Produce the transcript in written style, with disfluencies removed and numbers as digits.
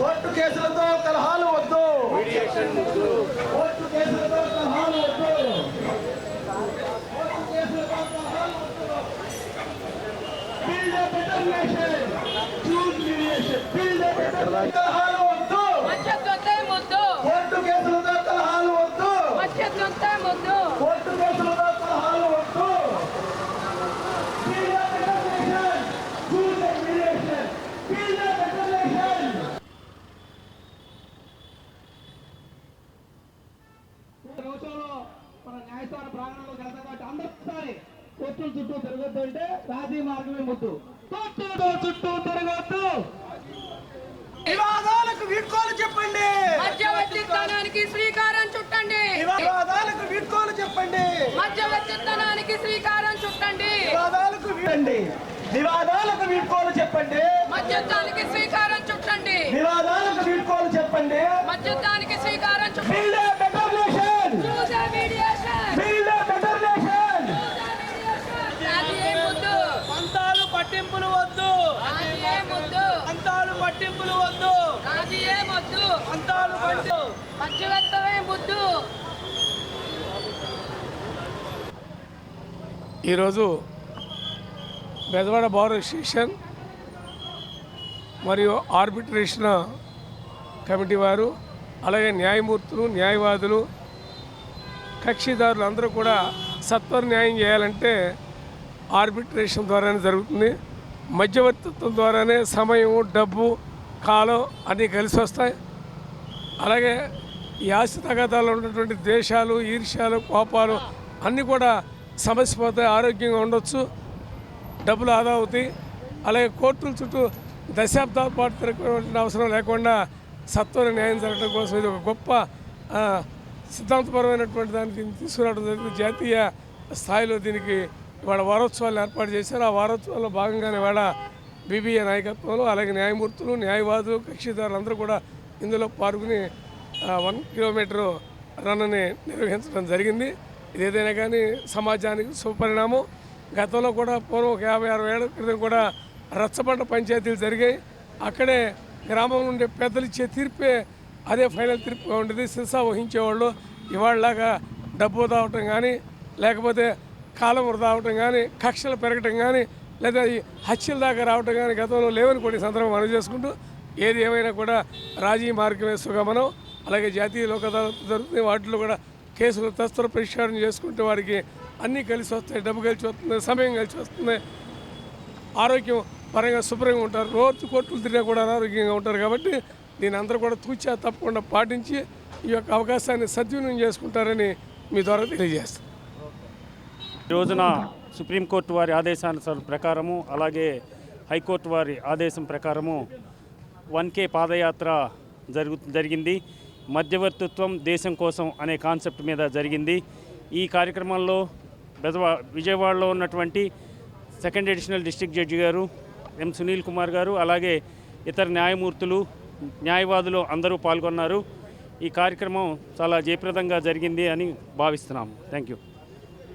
Court కేసులతో కలహాలు వద్దు. కోర్టు కేసులతో కలహాలు వద్దు. కోర్టు కేసులతో కలహాలు వద్దు. Build a better nation. Choose mediation. Build a better nation. కలహాలు వద్దు. కోర్టు కేసులతో కలహాలు వద్దు. కోర్టు కేసులతో కలహాలు వద్దు. Build a better nation. Choose mediation. Build a better nation. రోజుల్లో మన న్యాయస్థాన ప్రాంగణంలోకి వెళ్తాం కాబట్టి అందరిసారి కోర్టుల చుట్టూ తిరగొద్దు అంటే రాజీ మార్గమే ముద్దు. కోర్టుల చుట్టూ తిరగొద్దు. వివాదాలకు వీడ్కోలు చెప్పండి. మధ్యవర్తిత్వానికి శ్రీకారం చుట్టండి. వివాదాలకు వీడ్కోలు చెప్పండి. మధ్యవర్తిత్వానికి శ్రీకారం చుట్టండి. వివాదాలకు వివాదాలకు వీడ్కోలు చెప్పండి. మధ్యవర్తానికి శ్రీకారం చుట్టండి. వివాదాలకు వీడ్కోలు చెప్పండి. మధ్యవర్తానికి శ్రీకారం చుట్టండి. Build a better nation. Choose a mediation. Build a better nation. రాజీ ముద్దు. పంతాలు పట్టింపులు వద్దు. రాజీ ముద్దు. పంతాలు పట్టింపులు వద్దు. రాజీ ముద్దు. పంతాలు పట్టు. మధ్యవర్తమే ముద్దు. ఈరోజు బెజవాడ బార్ అసోసియేషన్ మరియు ఆర్బిట్రేషన్ కమిటీ వారు అలాగే న్యాయమూర్తులు న్యాయవాదులు కక్షిదారులు అందరూ కూడా సత్వర న్యాయం చేయాలంటే ఆర్బిట్రేషన్ ద్వారానే జరుగుతుంది. మధ్యవర్తిత్వం ద్వారానే సమయం డబ్బు కాలం అన్నీ కలిసి వస్తాయి. అలాగే ఈ ఆస్తి తగాదాలు ఉన్నటువంటి ద్వేషాలు ఈర్ష్యాలు కోపాలు అన్నీ కూడా సమస్య పోతాయి. ఆరోగ్యంగా ఉండొచ్చు, డబ్బులు ఆదా అవుతాయి. అలాగే కోర్టుల చుట్టూ దశాబ్దాల పాటు తిరగవలసిన అవసరం లేకుండా సత్వర న్యాయం జరగడం కోసం ఇది ఒక గొప్ప సిద్ధాంతపరమైనటువంటి దానికి తీసుకురావడం జరిగింది. జాతీయ స్థాయిలో దీనికి ఇవాళ వారోత్సవాలు ఏర్పాటు చేశారు. ఆ వారోత్సవాల్లో భాగంగానే ఇవాళ బీబీఏ నాయకత్వంలో అలాగే న్యాయమూర్తులు న్యాయవాదులు కక్షిదారులు అందరూ కూడా ఇందులో పాల్గొని 1 కిలోమీటరు రన్ని నిర్వహించడం జరిగింది. ఇది ఏదైనా కానీ సమాజానికి శుభపరిణామం. గతంలో కూడా పూర్వం 50-60 ఏళ్ల క్రితం కూడా రచ్చబండ పంచాయతీలు జరిగాయి. అక్కడే గ్రామం నుండి పెద్దలు ఇచ్చే తీర్పే అదే ఫైనల్ తీర్పుగా ఉండేది. శిల్సా వహించేవాళ్ళు. ఇవాళలాగా డబ్బు రావటం కానీ లేకపోతే కాలం వృధా అవటం కానీ కక్షలు పెరగటం కానీ లేదా ఈ హత్యల దాకా రావటం కానీ గతంలో లేవని కొన్ని సందర్భం మనవి చేసుకుంటూ ఏది ఏమైనా కూడా రాజీ మార్గమే సుగమనం. అలాగే జాతీయ లోక్ అదాలత్ జరుగుతుంది. వాటిలో కూడా కేసులు తత్వర పరిష్కారం చేసుకుంటే వారికి అన్నీ కలిసి వస్తాయి. డబ్బు కలిసి వస్తుంది, సమయం కలిసి వస్తుంది, ఆరోగ్యం పరంగా శుభ్రంగా ఉంటారు. రోజు కోర్టులు తిరిగినా కూడా అనారోగ్యంగా ఉంటారు. కాబట్టి దీని అందరూ కూడా తూచా తప్పకుండా పాటించి ఈ యొక్క అవకాశాన్ని సద్వినియోగం చేసుకుంటారని మీ ద్వారా తెలియజేస్తాను. ఈ రోజున సుప్రీంకోర్టు వారి ఆదేశానుసారం ప్రకారము అలాగే హైకోర్టు వారి ఆదేశం ప్రకారము 1K పాదయాత్ర జరిగింది. మధ్యవర్తిత్వం దేశం కోసం అనే కాన్సెప్ట్ మీద జరిగింది. ఈ కార్యక్రమంలో విజయవాడలో ఉన్నటువంటి సెకండ్ అడిషనల్ డిస్ట్రిక్ట్ జడ్జి గారు ఎం సునీల్ కుమార్ గారు అలాగే ఇతర న్యాయమూర్తులు న్యాయవాదులు అందరూ పాల్గొన్నారు. ఈ కార్యక్రమం చాలా జయప్రదంగా జరిగింది అని భావిస్తున్నాము. Thank you.